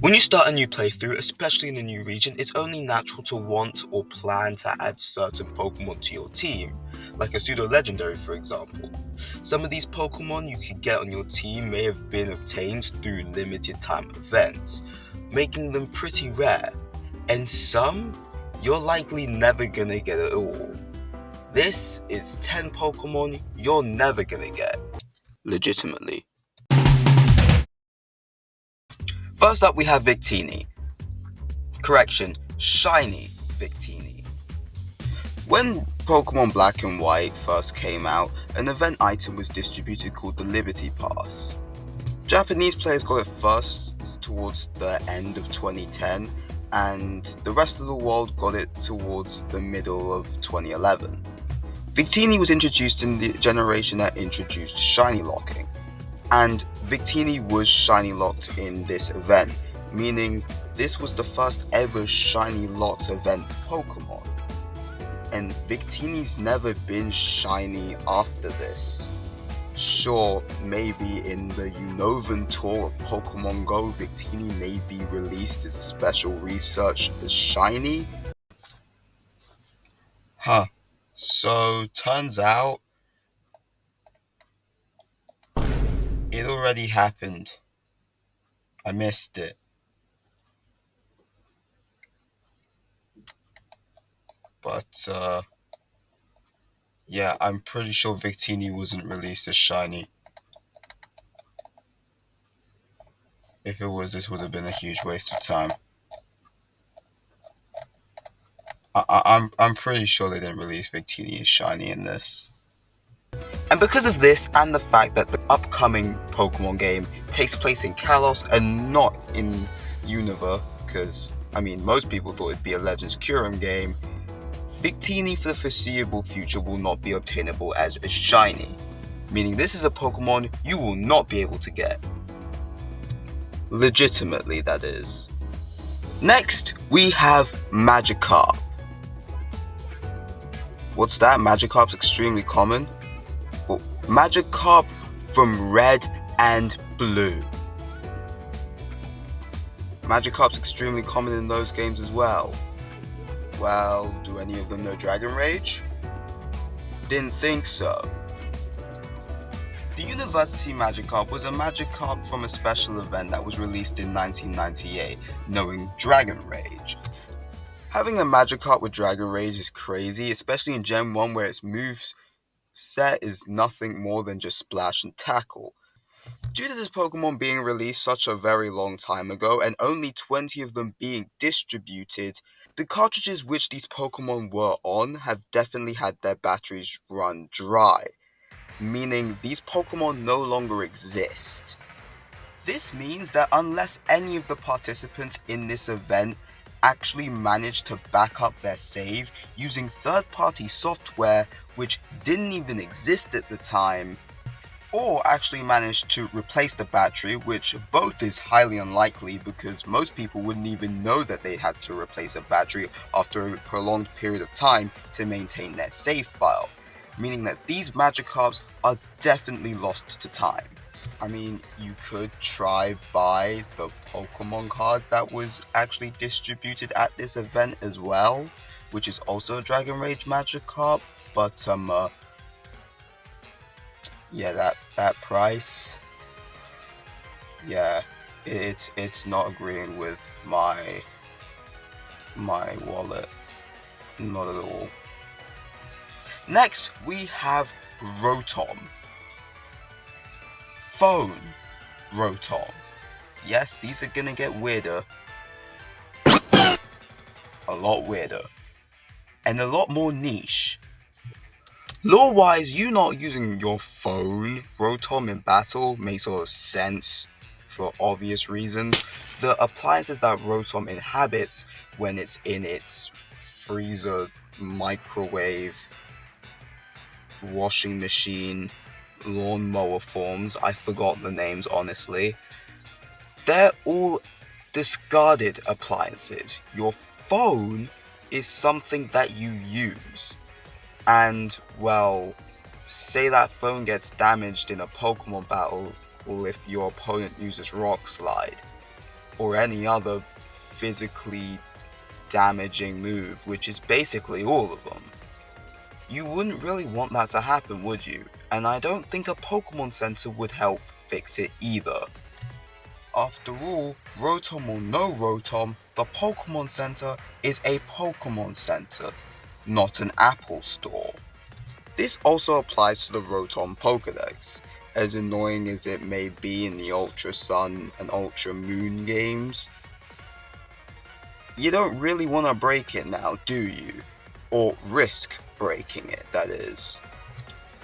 When you start a new playthrough, especially in a new region, it's only natural to want or plan to add certain Pokemon to your team, like a pseudo-legendary for example. Some of these Pokemon you could get on your team may have been obtained through limited time events, making them pretty rare, and some you're likely never gonna get at all. This is 10 Pokemon you're never gonna get, legitimately. First up we have Victini. Correction, shiny Victini. When Pokemon Black and White first came out, an event item was distributed called the Liberty Pass. Japanese players got it first towards the end of 2010, and the rest of the world got it towards the middle of 2011. Victini was introduced in the generation that introduced shiny locking, and Victini was shiny locked in this event, meaning this was the first ever shiny locked event Pokemon, and Victini's never been shiny after this. Sure, maybe in the Unovan tour of Pokemon Go, Victini may be released as a special research as shiny? So turns out it already happened. I missed it. But yeah, I'm pretty sure Victini wasn't released as shiny. If it was, this would have been a huge waste of time. I'm pretty sure they didn't release Victini as shiny in this. And because of this, and the fact that the upcoming Pokemon game takes place in Kalos and not in Unova, because, I mean, most people thought it'd be a Legends Kyurem game, Victini for the foreseeable future will not be obtainable as a shiny, meaning this is a Pokemon you will not be able to get. Legitimately, that is. Next, we have Magikarp. What's that? Magikarp's extremely common? Well, Magikarp from Red and Blue. Magikarp's extremely common in those games as well. Well, do any of them know Dragon Rage? Didn't think so. The University Magikarp was a Magikarp from a special event that was released in 1998, knowing Dragon Rage. Having a Magikarp with Dragon Rage is crazy, especially in Gen 1 where its moves set is nothing more than just Splash and Tackle. Due to this Pokemon being released such a very long time ago and only 20 of them being distributed, the cartridges which these Pokemon were on have definitely had their batteries run dry, meaning these Pokemon no longer exist. This means that unless any of the participants in this event actually managed to back up their save using third-party software which didn't even exist at the time, or actually managed to replace the battery, which both is highly unlikely because most people wouldn't even know that they had to replace a battery after a prolonged period of time to maintain their save file, meaning that these Magikarps are definitely lost to time. I mean, you could try buy the Pokemon card that was actually distributed at this event as well, which is also a Dragon Rage Magikarp, but yeah, that price, yeah, it's not agreeing with my wallet, not at all. Next, we have Rotom. Phone Rotom. Yes, these are gonna get weirder. A lot weirder. And a lot more niche. Lore-wise, you not using your phone Rotom in battle makes a lot of sense for obvious reasons. The appliances that Rotom inhabits when it's in its freezer, microwave, washing machine, lawnmower forms, I forgot the names honestly, they're all discarded appliances. Your phone is something that you use. And, well, say that phone gets damaged in a Pokemon battle, or if your opponent uses Rock Slide. or any other physically damaging move, which is basically all of them. You wouldn't really want that to happen, would you? And I don't think a Pokemon Center would help fix it either. After all, Rotom or no Rotom, the Pokémon Center is a Pokémon Center, not an Apple store. This also applies to the Rotom Pokédex. As annoying as it may be in the Ultra Sun and Ultra Moon games, you don't really want to break it now, do you? Or risk breaking it, that is.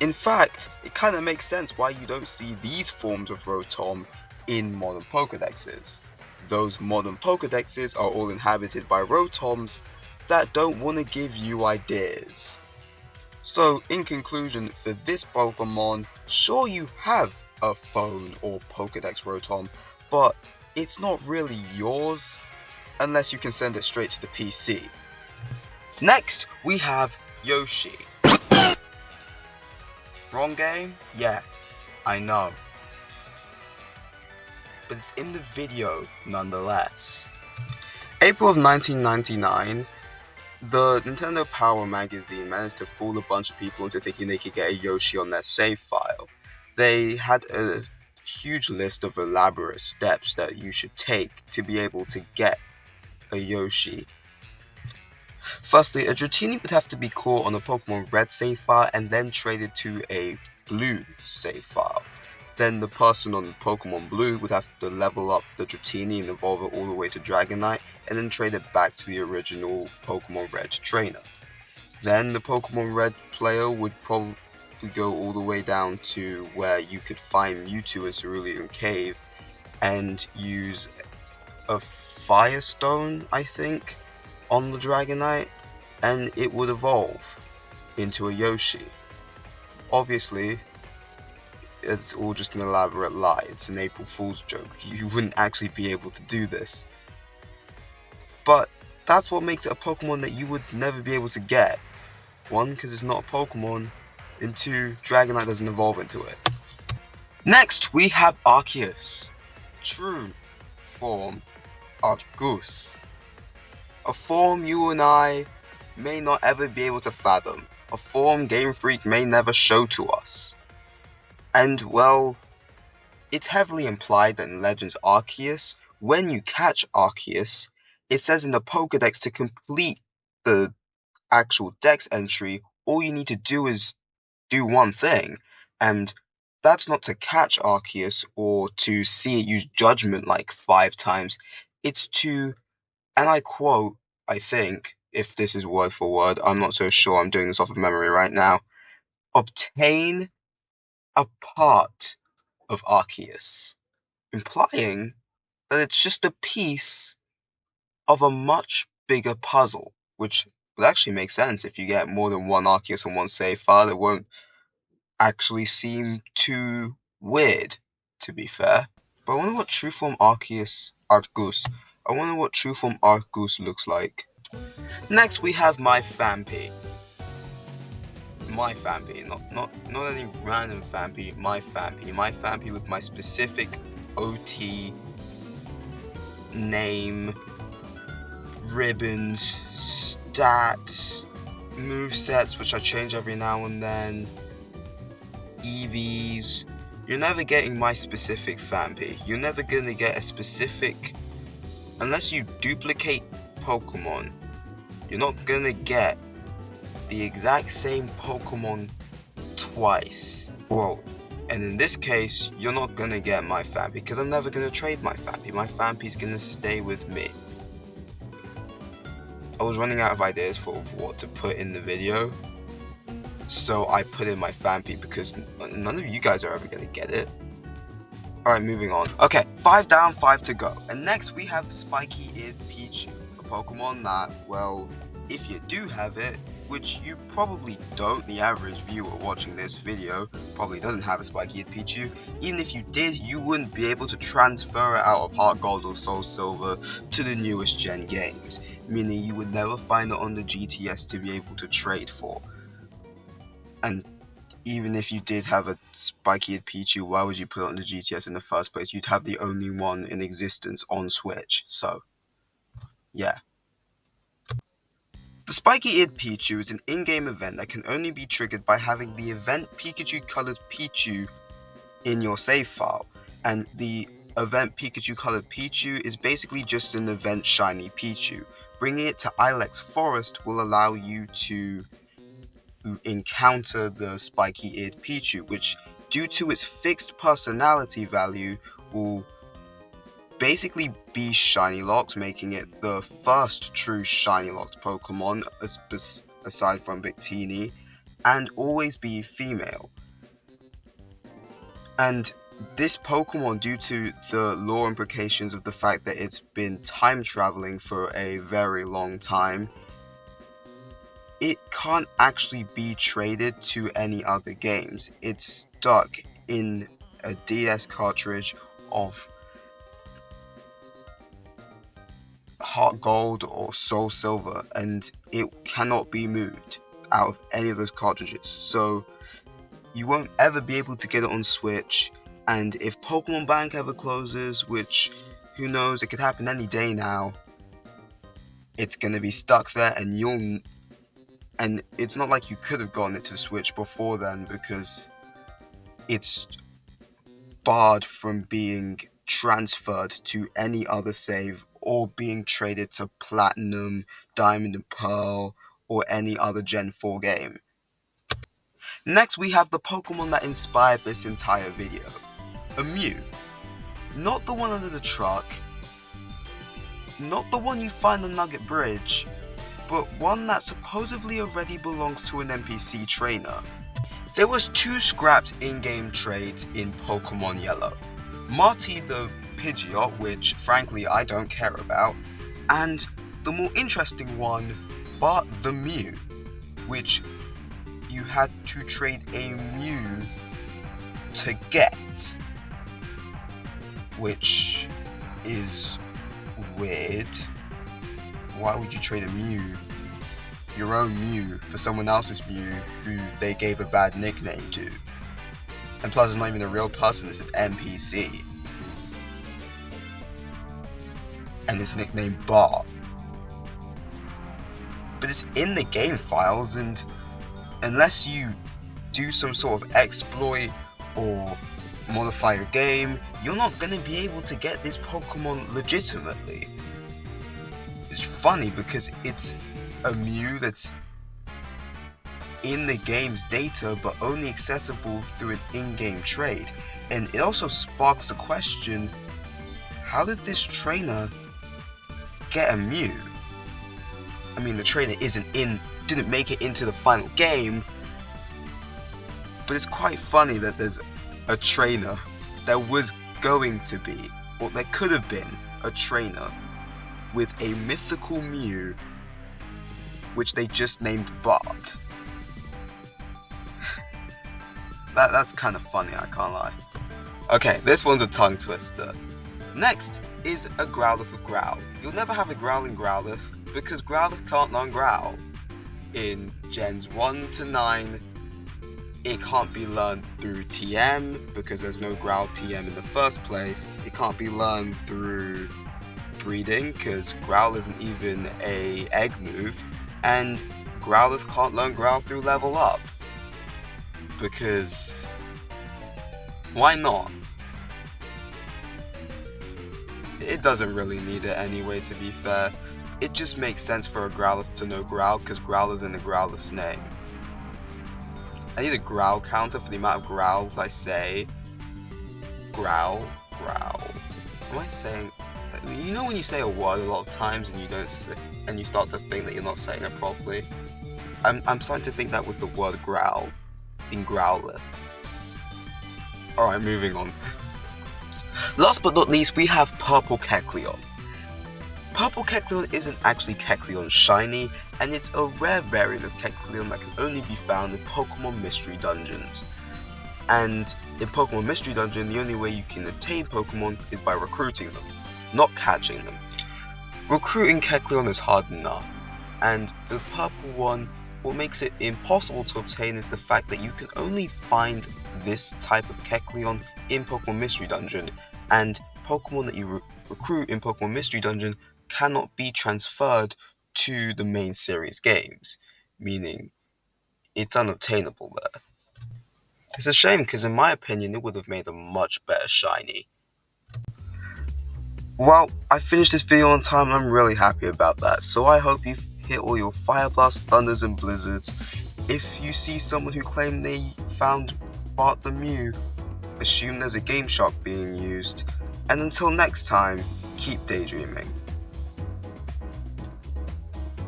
In fact, it kind of makes sense why you don't see these forms of Rotom in modern Pokédexes. Those modern Pokédexes are all inhabited by Rotoms that don't want to give you ideas. So, in conclusion, for this Pokemon, sure you have a phone or Pokédex Rotom, but it's not really yours unless you can send it straight to the PC. Next, we have Yoshi. Wrong game? Yeah, I know. But it's in the video nonetheless. April of 1999, the Nintendo Power magazine managed to fool a bunch of people into thinking they could get a Yoshi on their save file. They had a huge list of elaborate steps that you should take to be able to get a Yoshi. Firstly, a Victini would have to be caught on a Pokemon Red save file and then traded to a Blue save file. Then the person on Pokemon Blue would have to level up the Victini and evolve it all the way to Dragonite, and then trade it back to the original Pokemon Red trainer. Then the Pokemon Red player would probably go all the way down to where you could find Mewtwo in Cerulean Cave and use a Firestone, I think, on the Dragonite, and it would evolve into a Yoshi. Obviously, it's all just an elaborate lie. It's an April Fool's joke. You wouldn't actually be able to do this. But that's what makes it a Pokemon that you would never be able to get. One, because it's not a Pokemon, and two, Dragonite doesn't evolve into it. Next, we have Arceus. True form Arceus. A form you and I may not ever be able to fathom. A form Game Freak may never show to us. And, well, it's heavily implied that in Legends Arceus, when you catch Arceus, it says in the Pokédex to complete the actual Dex entry, all you need to do is do one thing, and that's not to catch Arceus or to see it use Judgment like 5 times. It's to, and I quote, I think, if this is word for word, I'm not so sure, I'm doing this off of memory right now, obtain a part of Arceus, implying that it's just a piece of a much bigger puzzle, which would actually make sense. If you get more than one Arceus on one save file, it won't actually seem too weird, to be fair. But I wonder what true form Arceus looks like. Next we have my Phanpy. My Phanpy, not any random Phanpy, my Phanpy with my specific OT name, ribbons, stats, movesets which I change every now and then, EVs. You're never getting my specific Phanpy. You're never gonna get a specific, unless you duplicate Pokemon, you're not gonna get the exact same Pokemon twice. Well, and in this case, you're not gonna get my Phanpy because I'm never gonna trade my Phanpy. My Phanpy's gonna stay with me. I was running out of ideas for what to put in the video, so I put in my Phanpy because none of you guys are ever gonna get it. Alright, moving on. Okay, 5 down, 5 to go. And next we have the Spiky-eared Pichu, a Pokemon that, well, if you do have it, which you probably don't, the average viewer watching this video probably doesn't have a Spiky-eared Pichu. Even if you did, you wouldn't be able to transfer it out of Heart Gold or Soul Silver to the newest gen games, meaning you would never find it on the GTS to be able to trade for. And even if you did have a Spiky-eared Pichu, why would you put it on the GTS in the first place? You'd have the only one in existence on Switch, so yeah. The Spiky-eared Pichu is an in-game event that can only be triggered by having the event Pikachu-colored Pichu in your save file, and the event Pikachu-colored Pichu is basically just an event shiny Pichu. Bringing it to Ilex Forest will allow you to encounter the Spiky-eared Pichu, which, due to its fixed personality value, will basically be shiny locked, making it the first true shiny locked Pokemon aside from Victini, and always be female. And this Pokemon, due to the lore implications of the fact that it's been time traveling for a very long time, it can't actually be traded to any other games. It's stuck in a DS cartridge of Heart Gold or Soul Silver, and it cannot be moved out of any of those cartridges. So you won't ever be able to get it on Switch, and if Pokemon Bank ever closes, which who knows, it could happen any day now, it's gonna be stuck there, and it's not like you could have gotten it to Switch before then, because it's barred from being transferred to any other save or being traded to Platinum, Diamond and Pearl, or any other Gen 4 game. Next, we have the Pokemon that inspired this entire video, a Mew. Not the one under the truck, not the one you find on Nugget Bridge, but one that supposedly already belongs to an NPC trainer. There was 2 scrapped in-game trades in Pokemon Yellow. Marty the Pidgeot, which frankly I don't care about, and the more interesting one, Bart the Mew, which you had to trade a Mew to get, which is weird. Why would you trade a Mew, your own Mew, for someone else's Mew who they gave a bad nickname to? And plus, it's not even a real person, it's an NPC. And it's nicknamed Bart. But it's in the game files, and unless you do some sort of exploit or modify your game, you're not going to be able to get this Pokemon legitimately. It's funny because it's a Mew that's in the game's data but only accessible through an in-game trade. And it also sparks the question, how did this trainer get a Mew? I mean, the trainer didn't make it into the final game, but it's quite funny that there's a trainer that was going to be, or there could have been, a trainer with a mythical Mew, which they just named Bart. That's kind of funny, I can't lie. Okay, this one's a tongue twister. Next is a Growlithe of Growl. You'll never have a Growl in Growlithe because Growlithe can't learn Growl. In Gens 1 to 9, it can't be learned through TM because there's no Growl TM in the first place. It can't be learned through breeding because Growl isn't even a egg move. And Growlithe can't learn Growl through level up. Because why not? It doesn't really need it anyway, to be fair. It just makes sense for a Growlithe to know Growl because Growl is in the Growlithe's name. I need a Growl counter for the amount of growls I say. Growl. Am I saying? You know when you say a word a lot of times and you start to think that you're not saying it properly? I'm starting to think that with the word growl in Growlithe. Alright, moving on. Last but not least, we have Purple Kecleon. Purple Kecleon isn't actually Kecleon shiny, and it's a rare variant of Kecleon that can only be found in Pokemon Mystery Dungeons. And in Pokemon Mystery Dungeon, the only way you can obtain Pokemon is by recruiting them, not catching them. Recruiting Kecleon is hard enough, and the purple one what makes it impossible to obtain is the fact that you can only find this type of Kecleon in Pokemon Mystery Dungeon, and Pokemon that you recruit in Pokemon Mystery Dungeon cannot be transferred to the main series games, meaning it's unobtainable there. It's a shame because in my opinion it would have made a much better shiny. Well, I finished this video on time and I'm really happy about that, so I hope you've hit all your Fire Blast, Thunders and Blizzards. If you see someone who claimed they found Bart the Mew, assume there's a Game Shark being used, and until next time, keep daydreaming.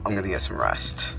I'm gonna get some rest.